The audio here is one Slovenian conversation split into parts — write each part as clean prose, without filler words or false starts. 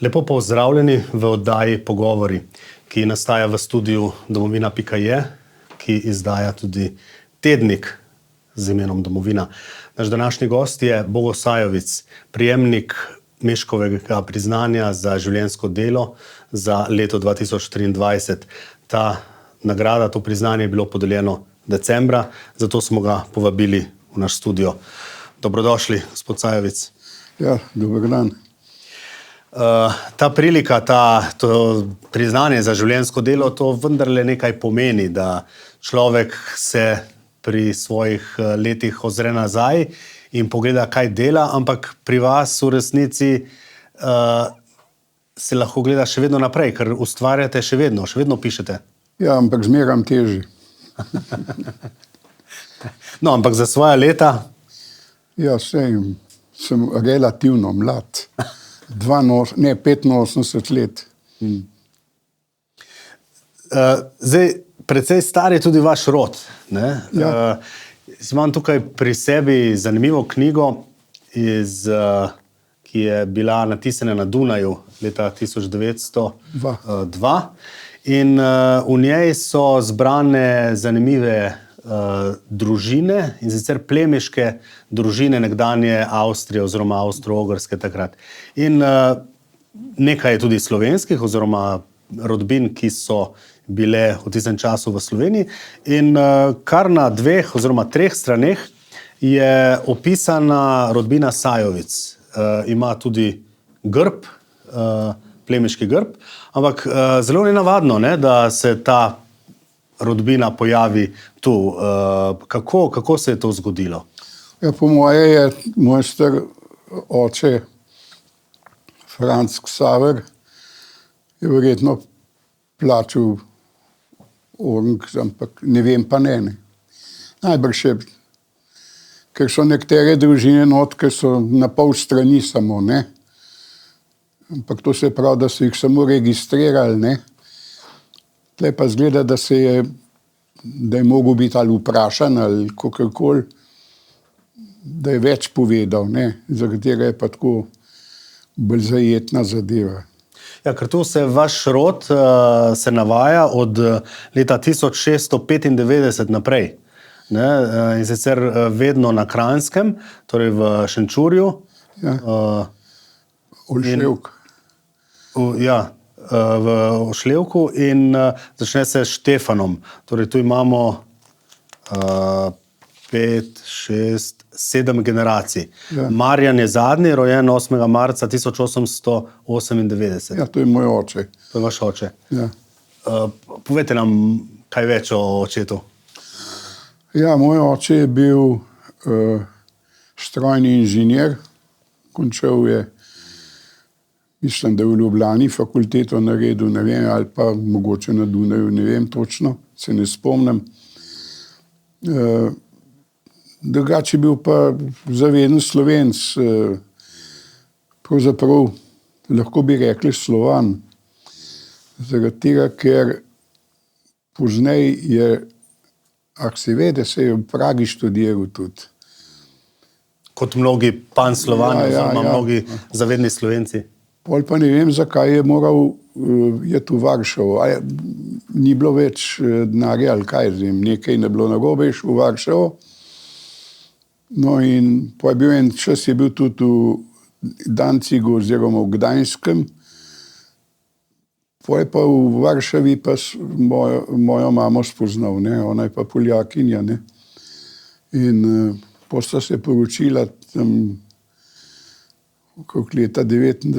Lepo pozdravljeni v oddaji Pogovori, ki nastaja v studiu domovina.je, ki izdaja tudi tednik z imenom Domovina. Naš današnji gost je Bogo Sajovic, prejemnik Meškovega priznanja za življenjsko delo za leto 2023. Ta nagrada, to priznanje je bilo podeljeno decembra, zato smo ga povabili v naš studio. Dobrodošli, gospod Sajovic. Ja, dober dan. Ta prilika, to priznanje za življenjsko delo, to vendarle nekaj pomeni, da človek se pri svojih letih ozre nazaj in pogleda, kaj dela, ampak pri vas v resnici se lahko gleda še vedno naprej, ker ustvarjate še vedno pišete. Ja, ampak zmeram teži. No, ampak za svoja leta? Ja, sem relativno mlad. 85 let. Zdaj, precej star je tudi vaš rod. Ne? Ja. Imam tukaj pri sebi zanimivo knjigo, ki je bila natisnjena na Dunaju leta 1902. In v njej so zbrane zanimive družine, in sicer plemiške družine nekdanje Avstrije oziroma Avstro-Ogrske takrat. In nekaj je tudi slovenskih oziroma rodbin, ki so bile v tistem času v Sloveniji. In kar na 2 oziroma 3 straneh je opisana rodbina Sajovic. Ima tudi grb, plemiški grb, ampak zelo nenavadno, ne, da se ta rodbina pojavi tu. Kako se je to zgodilo? Ja, po moje je moj star oče Franc Ksaver je verjetno plačal orang, ampak ne vem pa ne. Najbrž je, ker so nekatere družine not, ker so na pol strani samo, ne. Ampak to se pravi, da so jih samo registrirali, ne. Tle pa zgleda, da je mogel biti ali vprašan ali kakorkoli, da je več povedal, ne, za katerega je pa tako bolj zajetna zadeva. Ja, ker tu se vaš rod se navaja od leta 1695 naprej. Ne? In sicer vedno na Kranjskem, torej v Šenčurju. Ja. Olševk. Ja, v Ošlevku in začne se s Štefanom. Torej tu imamo 5, 6, 7 generacij. Ja. Marjan je zadnji, rojen 8. marca 1898. Ja, to je moj oče. To je vaš oče. Ja. Povejte nam kaj več o očetu. Ja, moj oče je bil strojni inženir. Končal je, mislim, da v Ljubljani fakulteto naredil, ne vem, ali pa mogoče na Dunaju, ne vem točno, se ne spomnim. Drugače je bil pa zaveden Slovenc, pravzaprav lahko bi rekli Slovan, zaradi tega, ker pozneje je, se vede, se je v Pragi študiral tudi. Kot mnogi Pan-Slovani, oziroma mnogi zavedni Slovenci. Pol pa ne vem, zakaj je moral iti v Varšavo. Ni bilo več denarja ali kaj, nekaj ne bilo narobe, je šel v Varšavo. No in pa je bil en čas, je bil tudi v Dancigu oziroma v Gdanskem. Pa je pa v Varšavi pa mojo mamo spoznal, ne, ona je pa Poljakinja, ne. In posta se poročila tam okrog leta 29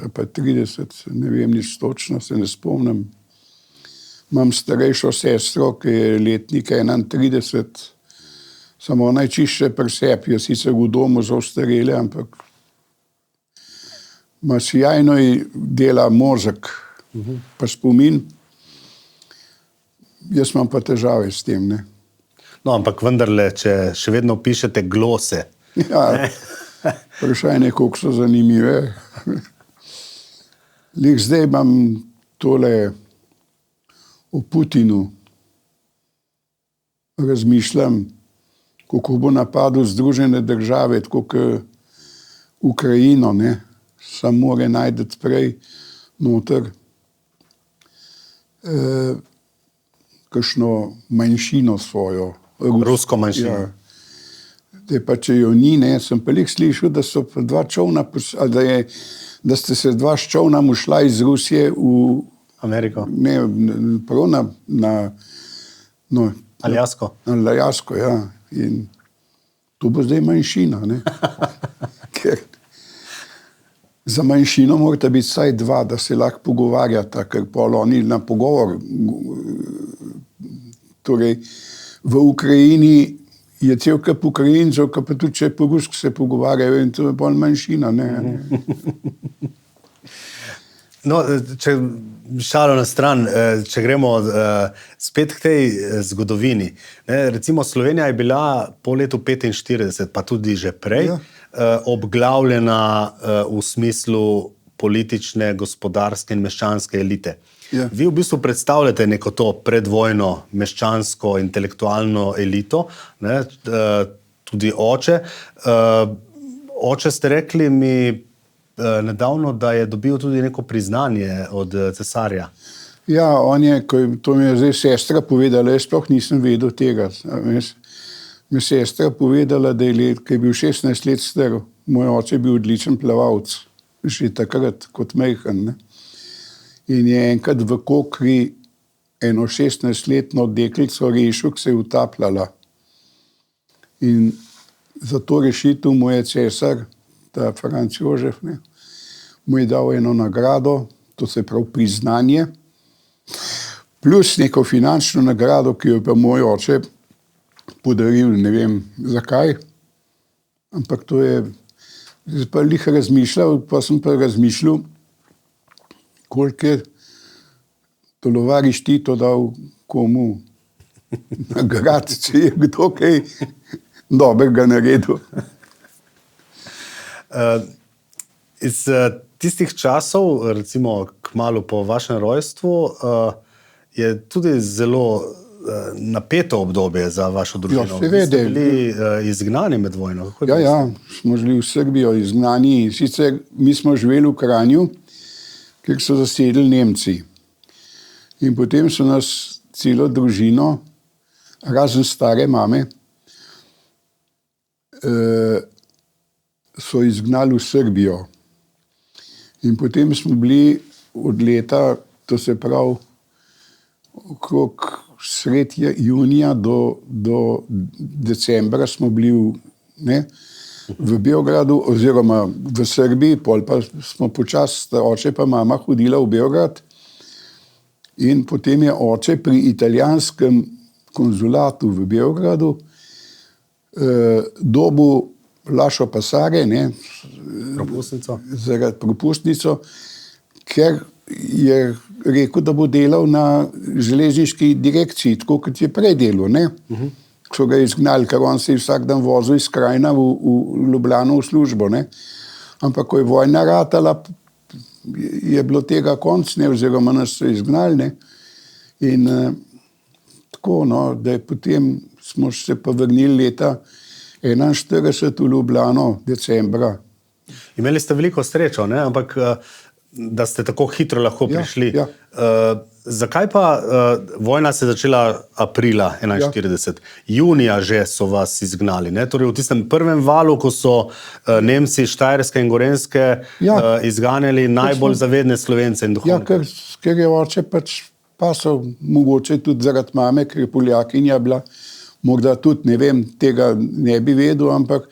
ali pa 30, ne vem nič točno, se ne spomnim. Imam starejšo sestro, ki je letnik 31, samo najčišče pri sebi, je sicer v domu za ostarele, ampak ima sjajno dela možek, pa spomin. Jaz imam pa težave s tem, ne. No, ampak vendarle, če še vedno pišete glose. Ja, vprašanje, koliko so zanimive. Lih zdaj imam tole o Putinu. Razmišljam, kako bo napadel Združene države, tako kot Ukrajino, ne. sam mora najti prej noter kakšno manjšino svojo. Rusko manjšino. Ja. Pa če jo ni, ne, sem pa lih slišal, da so dva čovna, da ste se dva s čovnom ušla iz Rusije v Ameriko. Ne, prav na Aljasko. Na Aljasko, ja. In to bo zdaj manjšina, ne. Ker za manjšino morata biti vsaj dva, da se lahko pogovarjata, ker pol oni na pogovor. Torej, v Ukrajini je cel kup Ukrajincev, ki pa tudi če po rusko se pogovarjajo in to je bolj manjšina, ne. No, če šalo na stran, če gremo spet k tej zgodovini. Ne, recimo Slovenija je bila po letu 1945, pa tudi že prej, obglavljena v smislu politične, gospodarske in meščanske elite. Ja. Vi v bistvu predstavljate neko to predvojno meščansko intelektualno elito, ne, tudi oče. Oče ste rekli mi nedavno, da je dobil tudi neko priznanje od cesarja. Ja, on je, to mi je zdaj sestra povedala, jaz sploh nisem vedel tega. Mi je sestra povedala, da ko je bil 16 let star, moj oče je bil odličen plavalec, že takrat kot majhen, ne. In je enkrat v Kokri eno 16-letno deklico rešil, ki se je utapljala. In za to rešitev mu je cesar, ta Franc Jožef, ne, mu je dal eno nagrado, to se pravi priznanje, plus neko finančno nagrado, ki jo je pa moj oče podaril, ne vem zakaj, ampak to je, zdaj pa lih razmišljal, pa sem pa razmišljal, koliko je Tolovari Štito dal komu nagrad, če je kdo kaj dobrega naredil. Iz tistih časov, recimo kmalu po vašem rojstvu, je tudi zelo napeto obdobje za vašo družino. Ja, ste bili izgnani med vojno. Ja, smo žili v Srbijo izgnani. Sicer mi smo živeli v Kranju, kjer so zasedli Nemci. In potem so nas celo družino, razen stare mame, so izgnali v Srbijo. In potem smo bili od leta, to se pravi, okrog sredi junija do decembra smo bili v Beogradu oziroma v Srbiji, pol pa smo počasi, oče pa mama hodila v Beograd in potem je oče pri italijanskem konzulatu v Beogradu dobil Lašo Pasare, zaradi propustnico, ker je rekel, da bo delal na železniški direkciji, tako kot je prej delal, ne. So ga izgnali, ker on se je vsak dan vozil iz Krajina v Ljubljano v službo, ne. Ampak, ko je vojna ratala, je bilo tega konc, ne, oziroma nas so izgnali, ne. In tako, no, da je potem smo se pa vrnili leta 41 v Ljubljano, decembra. Imeli ste veliko srečo, ne, ampak da ste tako hitro lahko prišli. Ja. Zakaj pa vojna se je začela aprila 1941? Junija že so vas izgnali, ne? Torej v tistem prvem valu, ko so Nemci Štajerske in Gorenjske izganjali najbolj zavedne Slovence in duhovnike. Ja, ker je oče pač pasal, mogoče tudi zaradi mame, ker je Poljakinja bila, morda tudi, ne vem, tega ne bi vedel, ampak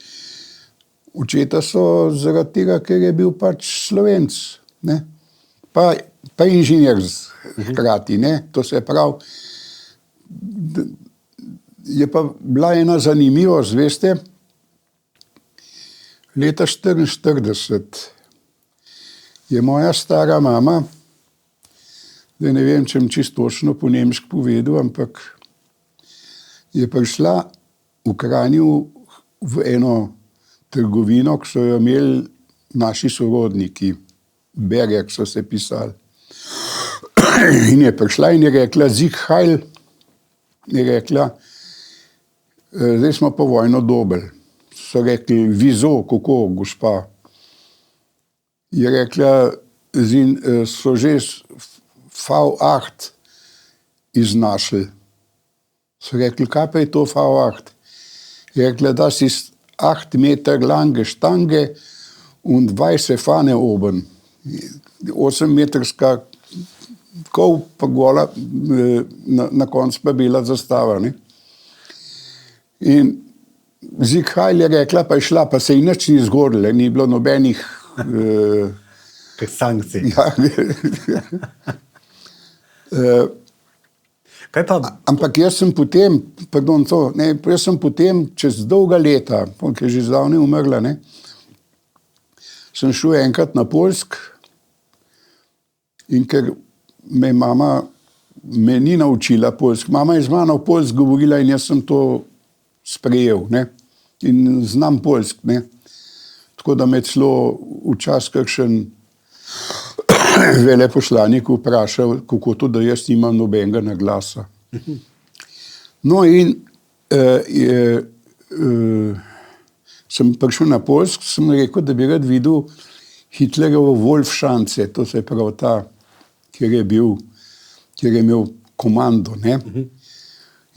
očeta so zaradi tega, ker je bil pač Slovenc, ne. Pa inženir hkrati, ne, to se pravi, je pa bila ena zanimivost, veste, leta 1944 je moja stara mama, da ne vem, če čisto točno po nemško povedal, ampak je prišla v Kranju v eno trgovino, ki so jo imeli naši sorodniki, Berjak so se pisali. In je prišla in je rekla, Sieg Heil, je rekla, zdaj smo pa vojno dobili. So rekli, vizo, kako, gospa. je rekla, so že V8 iznašli. So rekli, kaj pa je to V8? Je rekla, da si 8 Meter lange Stange und weiße Fahne oben. 8-metrska kol, pa gola, na koncu pa bila zastava. Ne? In Sieg Heil je rekla, pa je šla, pa se ji nič ni zgodilo, ni bilo nobenih sankcij. Ja. Kaj pa? Ampak jaz sem potem, čez dolga leta, ki je že zdavnaj umrla, ne, sem šel enkrat na Poljsk in ker me mama ni naučila poljsk, mama je z mano v poljsk govorila in jaz sem to sprejel, ne, in znam poljsk, ne, tako da me celo včasih kakšen veleposlanik vprašal, kako to, da jaz nimam nobenega naglasa. No in sem prišel na Poljsk, sem rekel, da bi rad videl Hitlerjevo Wolfschanze, to se pravi ta, kjer je imel komando. Ne?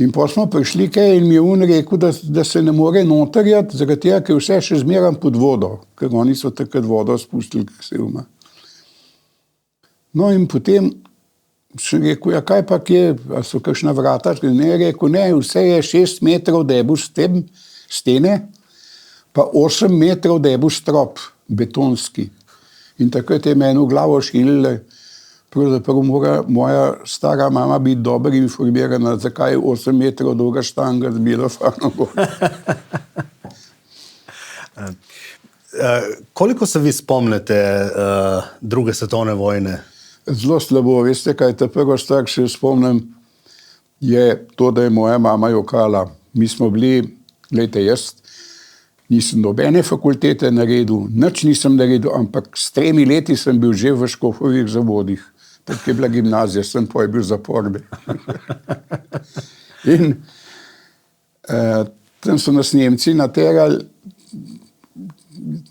In pa smo prišli kaj in mi je on rekel, da se ne more notarjati, zaradi tega, ker vse še zmeram pod vodo, ker oni so takrat vodo spustili, kak se ima. No in potem sem rekel, ja kaj pa kje, a so kakšna vrata? Ne, je rekel, ne, vse je 6 metrov debu stene, pa 8 metrov debu strop, betonski. In takrat je meni v glavo šilile, pravzaprav mora moja stara mama biti dobro informirana, zakaj je 8 metrov dolga štanga z belo fano gor. Koliko se vi spomnite druge svetovne vojne? Zelo slabo, veste kaj, ta prva stvar, ki se spomnim, je to, da je moja mama jokala. Mi smo bili, glejte, jaz nisem nobene fakultete naredil, nič nisem naredil, ampak s 3 leti sem bil že v Škofovih zavodih. Tako je bila gimnazija, sem pa je bil zapor. In tam so nas Nemci naterali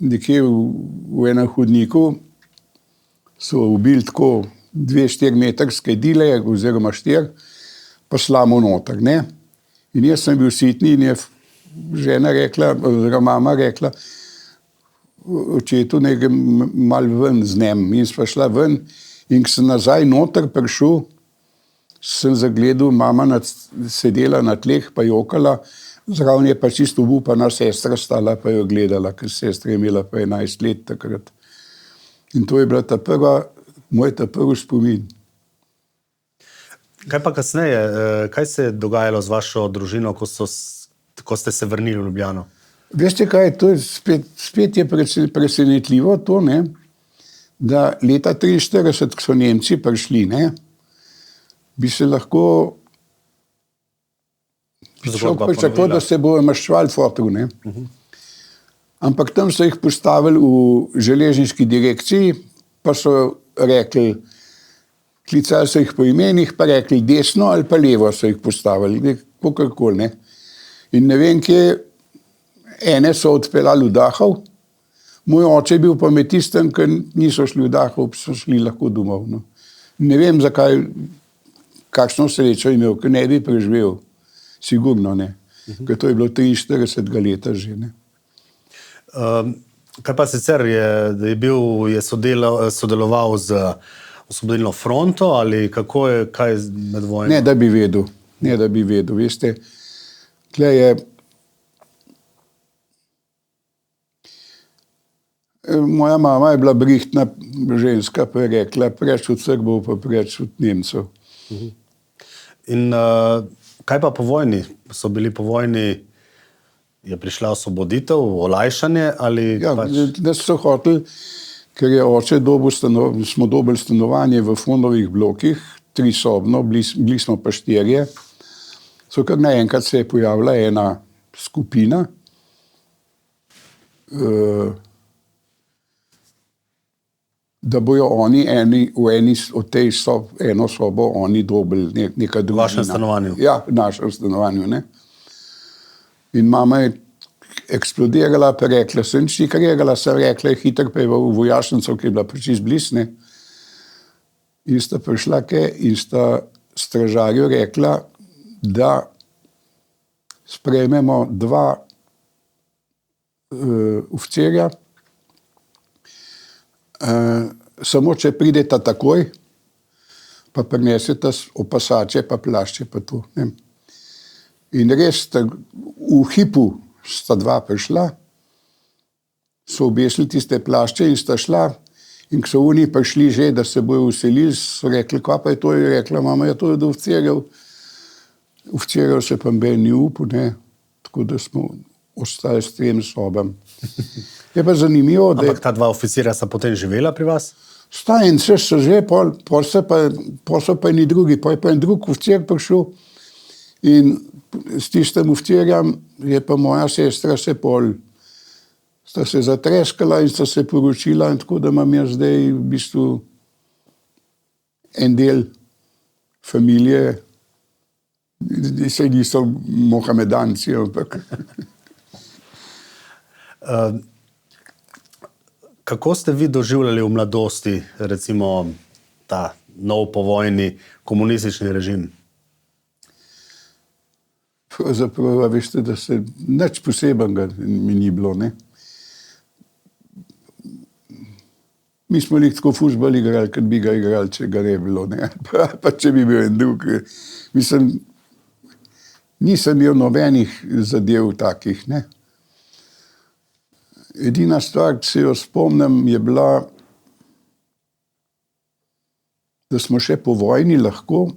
nekje v enem hodniku, so ubili tako 2-4 metrske dile, oziroma 4, pa slamo noter, ne. In jaz sem bil sitni in je žena rekla, oziroma mama rekla, očetu nekaj malo ven z njem. In sva šla ven in ko sem nazaj noter prišel, sem zagledal, mama sedela na tleh, pa jokala, zraven je pa čisto obupana sestra stala, pa jo gledala, ker sestra je imela pa 11 let takrat. In to je bila moj prvi spomin. Kaj pa kasneje? Kaj se je dogajalo z vašo družino, ko ste se vrnili v Ljubljano? Veste kaj, to je spet je presenetljivo to, ne, da leta 1943, ko so Nemci prišli, ne, bi se lahko pričakovalo, da se bo maščeval fotel, ne. Ampak tam so jih postavili v železniški direkciji, pa so rekli, klicali so jih po imenih, pa rekli desno ali pa levo so jih postavili, kakorkoli, ne. In ne vem, kje ene so odpeljali v Dachau, moj oče je bil pa med tistem, ker niso šli v Dachau, so šli lahko domov. No. Ne vem, zakaj, kakšno srečo imel, ker ne bi preživel. Sigurno ne, ker to je bilo 43 leta že, ne. Kaj pa sicer je sodeloval z Osvobodilno fronto ali kako je, kaj med vojno? Ne, da bi vedel, veste, tle je moja mama je bila brihtna ženska, pa je rekla, preč od Srbov, pa preč od Nemcev. In kaj pa po vojni? So bili po vojni, je prišla osvoboditev, olajšanje ali ja, pač? Da so hoteli, ker je oče smo dobili stanovanje v Fonovih blokih, 3-sobno, bili smo pa 4. So kar naenkrat se je pojavila ena skupina, da bojo oni v eni od tej eno sobo oni dobili neka družina. V vašem stanovanju? Ja, v našem stanovanju, ne. In mama je eksplodirala, pa rekla, sem nič ni kregala, sem rekla, je hitro pa je v vojašnico, ki je bila prečiz blisne. In sta prišla in sta stražarju rekla, da sprejmemo 2 oficirja, samo če prideta takoj, pa prineseta opasače, pa plašče, pa to. Ne. In res, v hipu sta 2 prišla, so obesili tiste plašče in sta šla, in ko so oni prišli že, da se bojo uselili, so rekli, kaj pa je to? Je rekla, mama, je to od oficirjev. Oficirjev se pa mben ni upal, ne, tako da smo ostali s 3 sobami. Je pa zanimivo, da Ampak ta 2 oficirja sta potem živela pri vas? sta in so že, pol so pa eni drugi, pol je pa en drug oficir prišel in s tistim oficirjem je pa moja sestra sta se zatreskala in sta se poročila, in tako da imam jaz zdaj v bistvu en del familije, saj niso mohamedanci, ampak Kako ste vi doživljali v mladosti, recimo, ta nov povojni komunistični režim? Pravzaprav, veste, da se nič posebenega mi ni bilo, ne. Mi smo tako fuzbal igrali, kot bi ga igrali, če ga ne bilo, ne. Pa če bi bil en drug. Mislim, nisem imel nobenih zadev takih, ne. Edina stvar, ki se jo spomnim, je bila, da smo še po vojni lahko,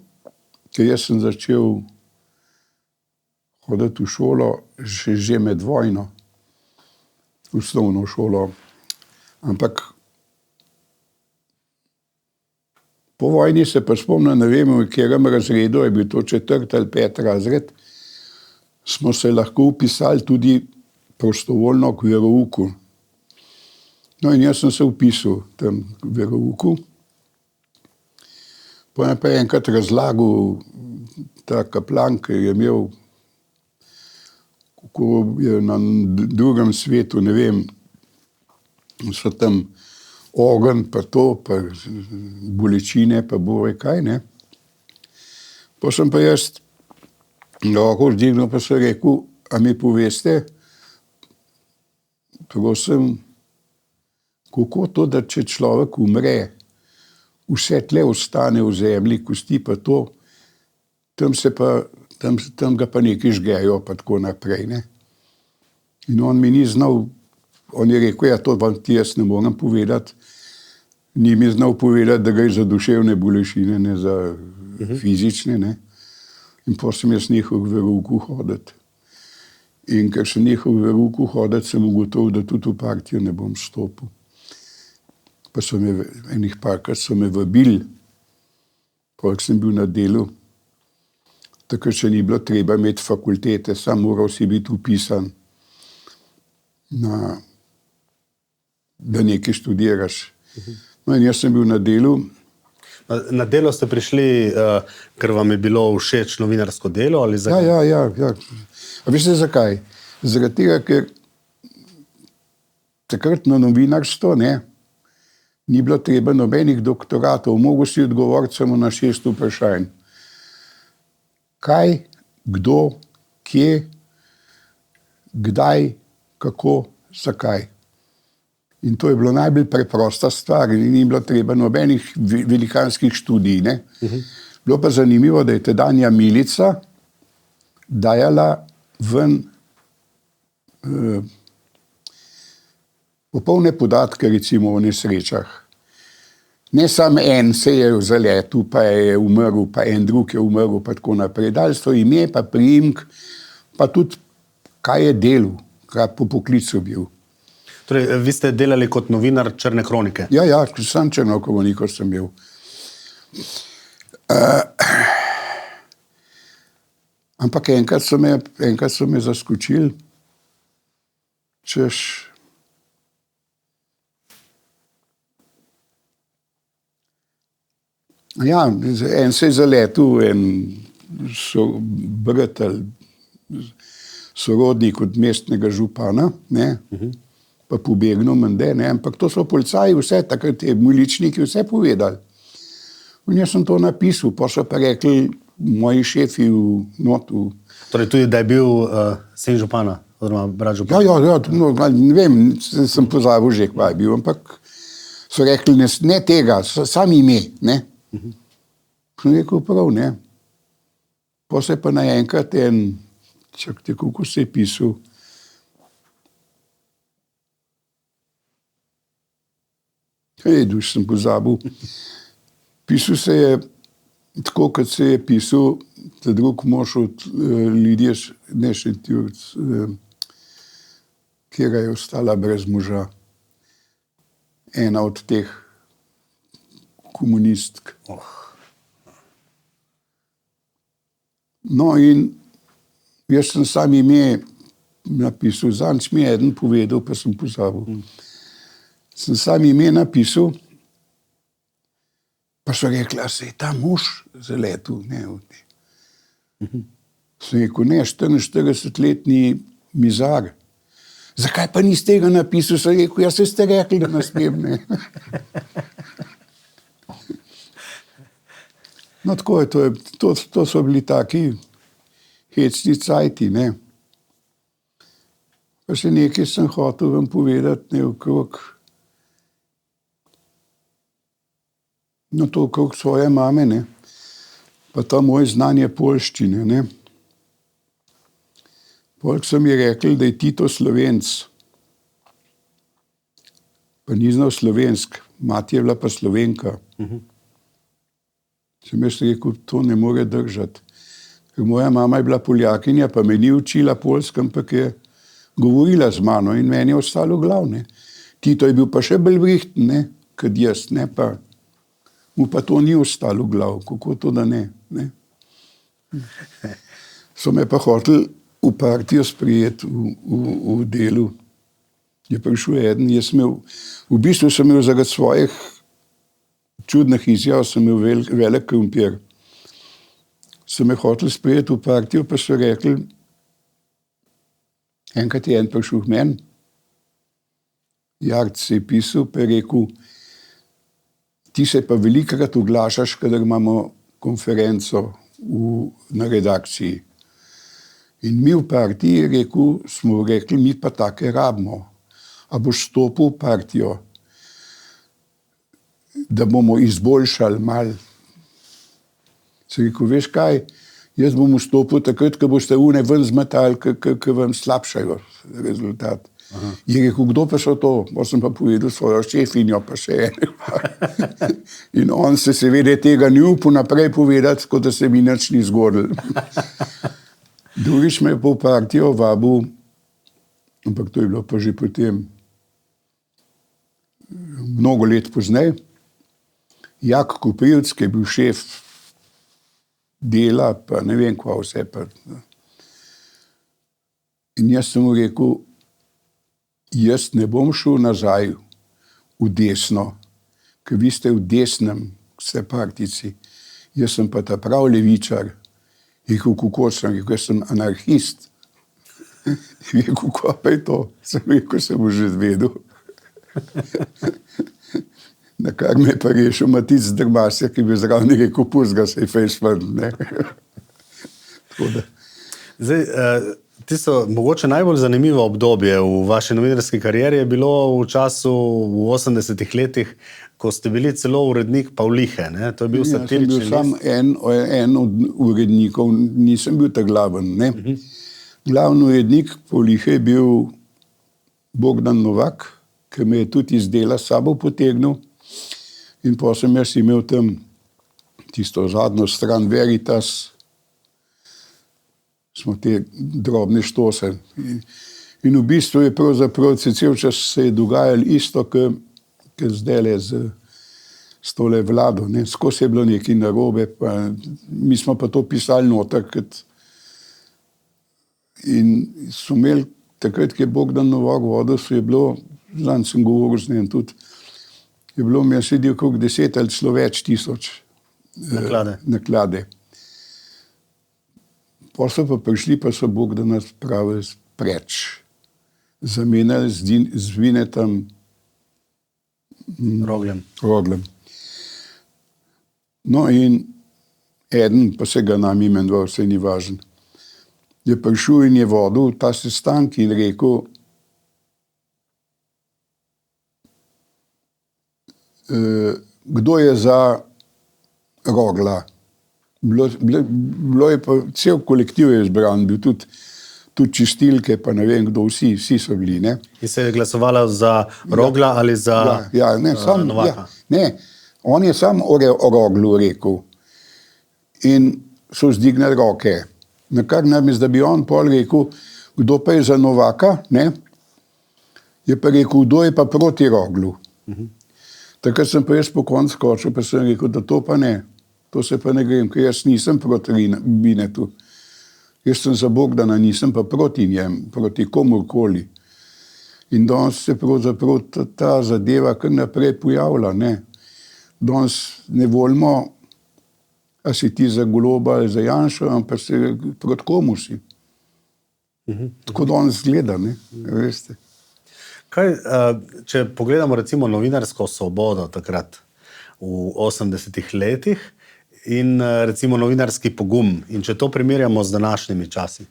ker jaz sem začel hoditi v šolo že med vojno, v osnovno šolo. Ampak po vojni se pa spomnim, ne vem, v katerem razredu, je bil to 4. ali 5. razred, smo se lahko vpisali tudi prostovoljno k verouku. No in jaz sem se vpisal tam k verouku. Potem pa je enkrat razlagal ta kaplan, ki je imel, kako je na drugem svetu, ne vem, so tam ogenj, pa to, pa bolečine, pa bore kaj, ne. Pa sem pa jaz roko vzdignil, pa sem rekel, a mi poveste, prosim, kako to, da če človek umre, vse tle ostane v zemlji, kosti pa to, tam ga pa nekaj žgejo, pa tako naprej, ne. In on mi ni znal, on je rekel, ja, to vam ti jaz ne morem povedati, ni mi znal povedati, da gre za duševne bolečine, ne za fizične, ne. In potem sem jaz nehal v verouku hoditi. In ker sem nehal v verouku hoditi, sem ugotovil, da tudi v partijo ne bom stopil. Pa so me enih parkrat so me vabili, koliko sem bil na delu, takrat še ni bilo treba imeti fakultete, samo moral si biti vpisan, da nekaj študiraš. No in jaz sem bil na delu. Na delo ste prišli, ker vam je bilo všeč novinarsko delo? Ali Ja. A veste zakaj? Zaradi tega, ker takrat na novinarstvo, ne, ni bilo treba nobenih doktoratov, mogel si odgovoriti samo na 6 vprašanj. Kaj, kdo, kje, kdaj, kako, zakaj. In to je bilo najbolj preprosta stvar, in ni bilo treba nobenih velikanskih študij, ne. Bilo pa zanimivo, da je tedanja milica dajala ven popolne podatke, recimo o nesrečah. Ne samo en se je zaletel, pa je umrl, pa en drug je umrl, pa tako naprej. Dali so ime, pa priimek, pa tudi kaj je delal, kaj po poklicu bil. Torej, vi ste delali kot novinar Črne kronike? Ja, sam Črno kroniko sem bil. Ampak enkrat so me zaskočili, češ, ja, en se je zaletel, en so brat ali sorodnik od mestnega župana, ne, pa pobegnil mende, ne, ampak to so policaji vse, takrat je miličniki vse povedali. In jaz sem to napisal, pa so pa rekli moji šefi v notu. Torej tudi, da je bil sin župana, oziroma brat župana. Ja, no, ne vem, sem pozabil že, kva je bil, ampak so rekli, ne tega, sam ime, ne. Sem rekel, prav, ne. Pa se pa naenkrat čakajte, kako se je pisal, duš sem pozabil. Pisal se je tako, kot se je pisal ta drug mož od Lidije Šentjurc, kjer je ostala brez moža. Ena od teh komunistk. No in jaz sem sam ime napisal, zanč mi je eden povedal, pa sem pozabil. Sem sam ime napisal, pa so rekli, a se je ta mož zaletel, ne. Sem rekel, ne, 44-letni mizar. Zakaj pa niste tega napisal? Sem rekel, ja, se ste rekli, da nas ne. No, tako je, to so bili taki hecni cajti, ne. Pa še nekaj sem hotel vam povedati, ne, okrog, no, to okrog svoje mame, ne, pa ta moj znanje poljščine, ne. Poleg so mi rekli, da je Tito Slovenc, pa ni znal slovensk, mati je bila pa Slovenka. Sem jaz rekel, to ne more držati. Ker moja mama je bila Poljakinja, pa me ni učila poljsko, ampak je govorila z mano in meni je ostalo glav, ne. Tito je bil pa še bolj vrihten, ne, kot jaz, ne, pa mu pa to ni ostalo glav, kako to, da ne, ne. So me pa hoteli v partijo sprejeti v delu. Je prišel eden, jaz imel, v bistvu sem imel zaradi svojih čudnih izjav, sem imel velik krompir. So me hoteli sprejeti v partijo, pa so rekli, enkrat je en prišel k meni, Jarc se je pisal, pa je rekel, ti se pa velikokrat oglašaš, kadar imamo konferenco na redakciji. In mi v partiji, je rekel, smo rekli, mi pa take rabimo. A boš stopil v partijo, da bomo izboljšali malo. Se rekel, veš kaj, jaz bom vstopil takrat, ko boste une ven zmetali, ko vam slabšajo rezultat. Je rekel, kdo pa so to? Pa sem pa povedal svojo šefinjo, pa še ene. In on se seveda tega ni upal naprej povedati, tako da se mi nič ni zgodilo. Drugič me je po partijo vabil, ampak to je bilo pa že potem mnogo let pozneje, Jak Koprivc, ki je bil šef dela, pa ne vem, kva vse pa. In jaz sem mu rekel, jaz ne bom šel nazaj v desno, ker vi ste v desnem, vse partici. Jaz sem pa ta prav levičar. Rekel, kako sem? Rekel, jaz sem anarhist. Rekel, kako pa je to? Sem rekel, sem bo že zvedel. Na kar me je pa rešil Matic Drmasja, ki bi zraven rekel, pustga se je fejšven, ne. Zdaj, tisto mogoče najbolj zanimivo obdobje v vaši novinarski karieri je bilo v času v 80-ih letih, ko ste bili celo urednik Pavlihe, ne? To je bil satirični list. Sam en od urednikov, nisem bil ta glaven, ne. Glavni urednik Pavlihe je bil Bogdan Novak, ki me je tudi iz dela s sabo potegnil. In potem sem jaz imel tam tisto zadnjo stran Veritas, smo te drobne štose. In v bistvu je pravzaprav cel čas se je dogajalo isto, kot zdajle s tole vlado. Ne. Skozi je bilo nekaj narobe, pa mi smo pa to pisali noter. In so imeli, takrat, ko je Bogdan Novak vodil, so je bilo, zanj sem govoril z njim tudi, je bilo mi sedi okrog 10 ali celo več tisoč naklade. Pa so pa prišli, pa so Bog, da nas pravi preč. Zamenjali z Vinetom Roglem. No in eden, pa se ga nam imenoval, vse ni važen, je prišel in je vodil ta sestanek in rekel, kdo je za Rogla. Bilo je pa, cel kolektiv je izbran, bil tudi čistilke, pa ne vem kdo, vsi so bili. Ne? In se je glasovala za Rogla ali za Novaka? Ne, on je sam o Roglu rekel in so vzdignili roke. Nakar namesto, da bi on pol rekel, kdo pa je za Novaka, ne? Je pa rekel, kdo je pa proti Roglu. Takrat sem pa jaz po koncu skočil, pa sem rekel, da to pa ne. To se pa ne grem, ker jaz nisem proti Vinetu. Jaz sem za Bogdana, nisem pa proti njem, proti komurkoli. In danes se pravzaprav ta zadeva kar naprej pojavlja. Ne? Danes ne volimo, a si ti za Goloba ali za Janšo, ampak se proti komu si. Tako danes gleda, ne? Veste. Kaj, če pogledamo recimo novinarsko svobodo takrat v 80-ih letih in recimo novinarski pogum in če to primerjamo z današnjimi časi?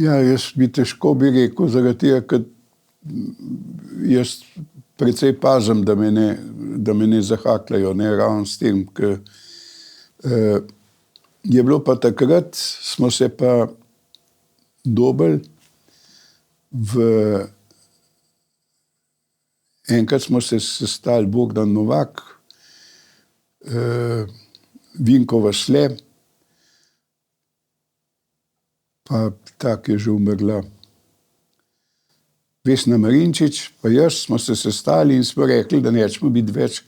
Ja, jaz bi težko rekel, zaradi tega, ker jaz precej pazim, da me ne zahakljajo, ne ravno s tem, ker je bilo pa takrat, smo se pa dobili enkrat smo se sestali Bogdan Novak, Vinko Vasle, pa tak je že umrla, Vesna Marinčič, pa jaz smo se sestali in smo rekli, da nećemo biti več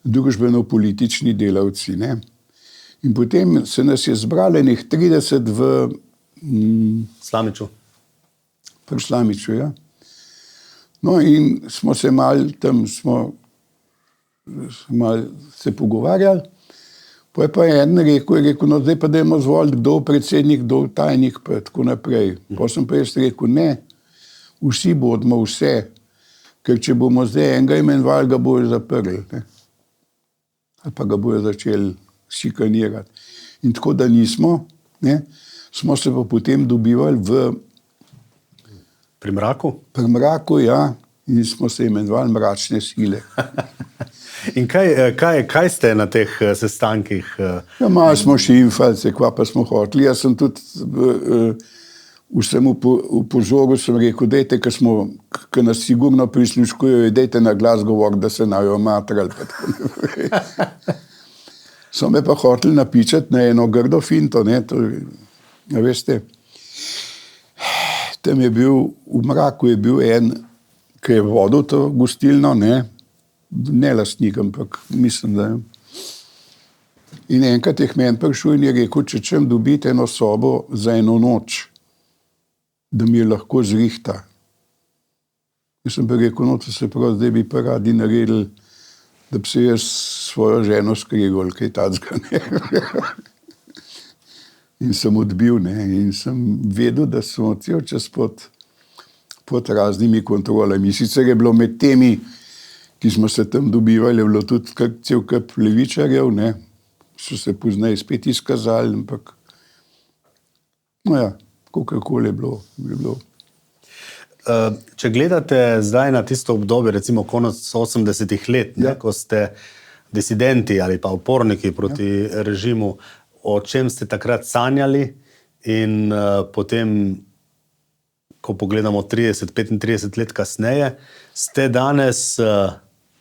družbeno-politični delavci. Ne? In potem se nas je zbralo enih 30 v Slamiču. Pri Slamiču, ja. No in smo se malo se pogovarjali, pa je pa en rekel, no zdaj pa dajmo zvoliti, kdo predsednik, kdo tajnik, pa tako naprej. Pa sem pa jaz rekel, ne, vsi bodimo vse, ker če bomo zdaj enega imenovali, ga bojo zaprli, ne? Ali pa ga bojo začeli šikanirati. In tako da nismo, ne, smo se pa potem dobivali Pri Mraku? Pri Mraku, ja, in smo se imenovali Mračne sile. In kaj ste na teh sestankih? Ja, malo smo šimfali, kva pa smo hoteli. Jaz sem tudi vsem upozoril, sem rekel, dejte, ker nas sigurno prisluškujejo, dejte na glas govor, da se najo matrali. So me pa hoteli napičati na eno grdo finto, ne, to, ja, veste. Tam je bil, v Mraku je bil en, ki je vodil to gostilno, ne lastnik, ampak mislim, da je. In enkrat je k meni prišel in je rekel, če čem dobiti eno sobo za eno noč, da mi je lahko zrihta. Jaz sem pa rekel, no, to se prav, zdaj bi pa radi naredili, da bi se jaz svojo ženo skregol, kaj tacga, ne. In sem odbil, ne, in sem vedel, da smo cel čas pod raznimi kontrolami. Sicer je bilo med temi, ki smo se tam dobivali, je bilo tudi cel kup levičarjev, ne, so se pozneje spet izkazali, ampak no ja, kakorkoli je bilo. Če gledate zdaj na tisto obdobje, recimo konec 80-ih let, ne, ko ste disidenti ali pa uporniki proti režimu, o čem ste takrat sanjali in potem, ko pogledamo 30-35 let kasneje, ste danes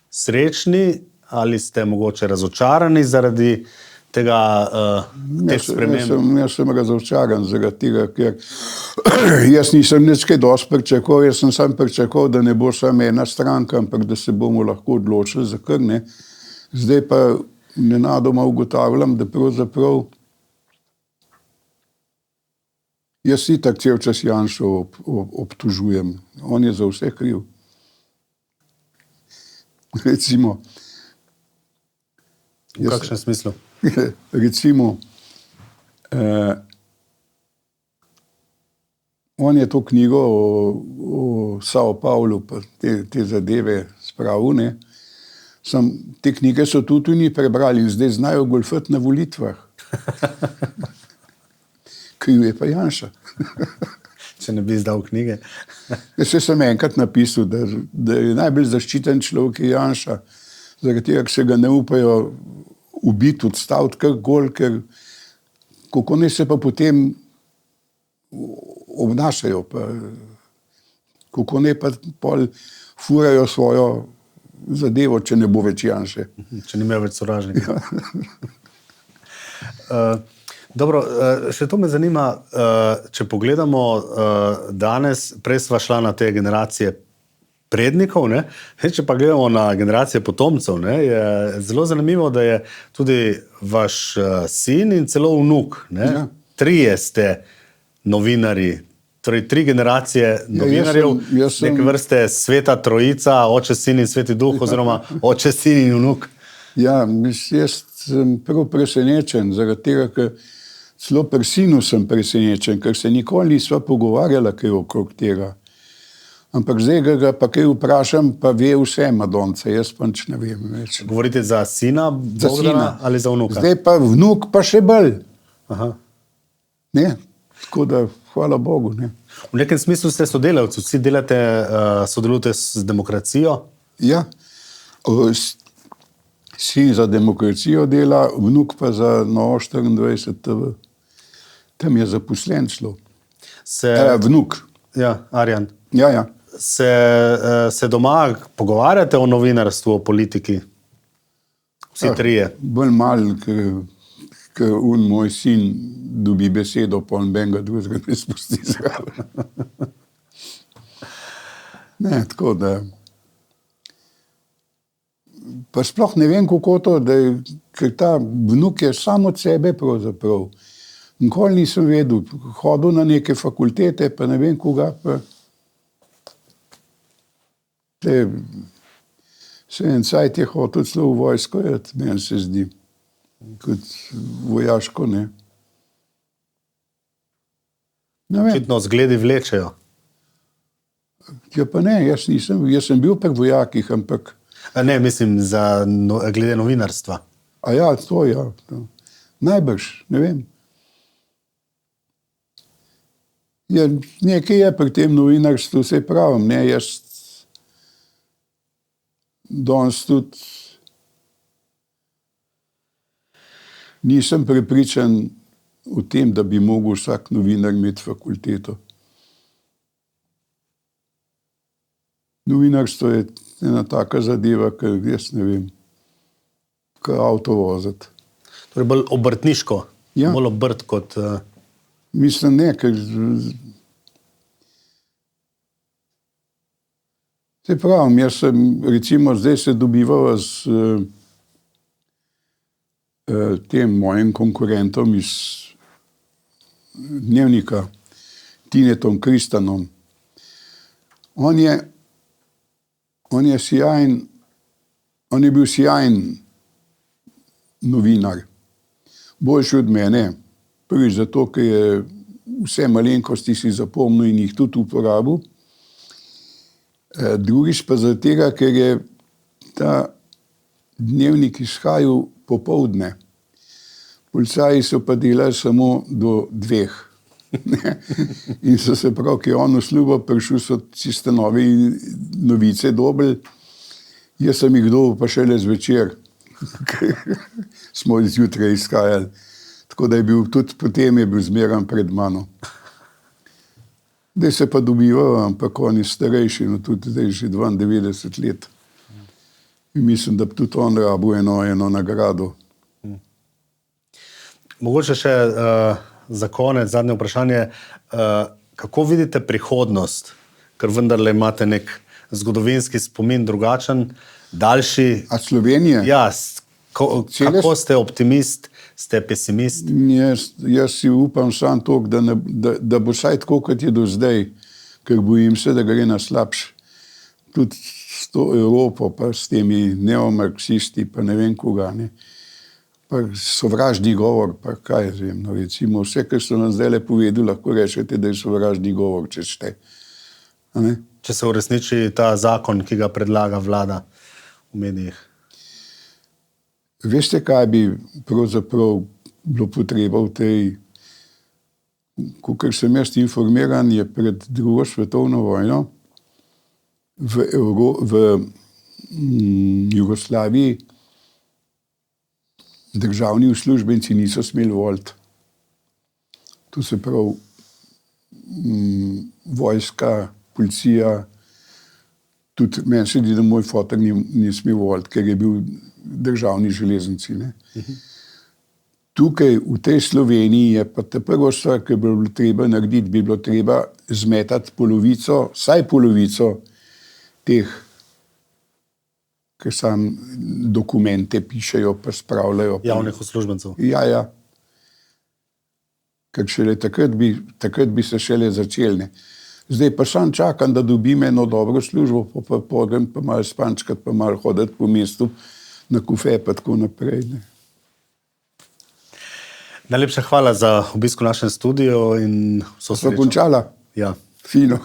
srečni ali ste mogoče razočarani zaradi tega teh sprememb? Jaz sem razočaran zaradi tega, ker jaz nisem nič kaj dosti pričakoval, jaz sem sam pričakoval, da ne bo samo ena stranka, ampak da se bomo lahko odločili za kar, ne. Zdaj pa nenadoma ugotavljam, da pravzaprav jaz itak cel čas Janšo obtožujem. On je za vse kriv. Recimo. V kakšnem smislu? Recimo, On je to knjigo o Sao Paulu, pa te zadeve spravil, ne. Te knjige so tudi oni prebrali in zdaj znajo golfati na volitvah. Kriv je pa Janša. Če ne bi izdal knjige. Jaz sem enkrat napisal, da je najbolj zaščiten človek je Janša, zaradi tega, se ga ne upajo ubiti, odstaviti kar gol, ker kako ne se pa potem obnašajo, pa kako ne pa pol furajo svojo zadevo, če ne bo več Janše. Če ne imajo več sovražnika. Dobro, še to me zanima, če pogledamo danes, prej sva šla na te generacije prednikov, ne? Če pa gledamo na generacije potomcev, ne? Je zelo zanimivo, da je tudi vaš sin in celo vnuk, ne? Ja. Trije ste novinarji, torej 3 generacije novinarjev, neke vrste sveta trojica, oče, sin in sveti duh, oziroma oče, sin in vnuk. Ja, jaz sem prav presenečen, zaradi tega, ker celo pri sinu sem presenečen, ker se nikoli nisva pogovarjala kaj okrog tega. Ampak zdaj ga pa kaj vprašam, pa ve vse Madonce, jaz pa nič ne vem več. Govorite za sina Bogdana ali za vnuka? Zdaj pa vnuk pa še bolj. Aha. Ne, tako da hvala Bogu. Ne. V nekem smislu ste sodelavci, vsi sodelujete z Demokracijo? Ja, sin za Demokracijo dela, vnuk pa za Novo 24 TV. Tam je zaposlen šlo. Vnuk. Ja, Arjan. Ja. Se doma pogovarjate o novinarstvu, o politiki? Vsi trije? Bolj malo, ker moj sin dobi besedo, pa on benga drugega ne spusti zraven. Ne, tako da... Pa sploh ne vem, kako to, ker ta vnuk je samo od sebe pravzaprav. Nikoli nisem vedel, hodil na neke fakultete, pa ne vem koga, pa se en cajt je hotel celo v vojsko, meni se zdi, kot vojaško, ne. Očitno zgledi vlečejo. Ja pa ne, jaz sem bil pri vojakih, ampak... Ne, mislim, glede novinarstva. A ja, to ja. Najbrž, ne vem. Ja, nekaj je pri tem novinarstvu, vse pravim, ne, jaz danes tudi nisem prepričan o tem, da bi mogel vsak novinar imeti fakulteto. Novinarstvo je ena taka zadeva, ker jaz ne vem, kaj avto voziti. Torej bolj obrtniško, ja. Bolj obrt kot... Mislim, ne, ker... Se pravim, jaz sem, recimo, zdaj se dobivala s tem mojim konkurentom iz Dnevnika, Tinetom Kristanom. On je bil sjajen novinar, boljši od mene. Prvič zato, ker je vse malenkosti si zapomnil in jih tudi uporabil. Drugič pa zato tega, ker je ta Dnevnik izhajal popoldne. Policaji so pa delali samo do 2. In so se prav, ki je on v službo prišel, so tiste nove novice dobili. Jaz sem jih dobil pa šele zvečer. Smo zjutraj izhajali. Tako da je bil tudi potem je bil zmeran pred mano. Zdaj se pa dobivajo, ampak on je starejši, no tudi zdaj že 92 let. In mislim, da tudi on rabil eno nagrado. Mogoče še za konec, zadnje vprašanje, kako vidite prihodnost, ker vendarle imate nek zgodovinski spomin drugačen, daljši. A Slovenije? Ja, kako ste optimist, ste pesimist? Jaz si upam sam toliko, da bo vsaj tako, kot je do zdaj, ker bojim se, da gre na slabše. Tudi s to Evropo, pa s temi neomarksisti, pa ne vem koga, ne. pa sovražni govor, pa kaj jaz vem, no, recimo vse, kar so nam zdaj povedali, lahko rečete, da je sovražni govor, če ste. A ne? Če se uresniči ta zakon, ki ga predlaga vlada v medijih. Veste, kaj bi pravzaprav bilo potreba v tej, kakor sem jaz informiran, je pred drugo svetovno vojno v Jugoslaviji državni uslužbenci niso smeli voliti. To se pravi vojska, policija, tudi meni se zdi, da moj fotor ni smel voliti, ker je bil državni železnici. Ne? Tukaj v tej Sloveniji je pa ta prva stvar, ki bi bilo treba narediti, bi bilo treba zmetati polovico, vsaj polovico teh, ki sam dokumente pišejo, pa spravljajo. Javnih uslužbencev. Ja. Ker šele takrat bi se šele začeli. Ne. Zdaj pa sam čakam, da dobim eno dobro službo, pa podem, pa malo spančkat, pa malo hoditi po mestu na kufe, pa tako naprej. Ne. Najlepša hvala za obisk v našem studiu in vso srečo. Sva končala? Ja. Fino.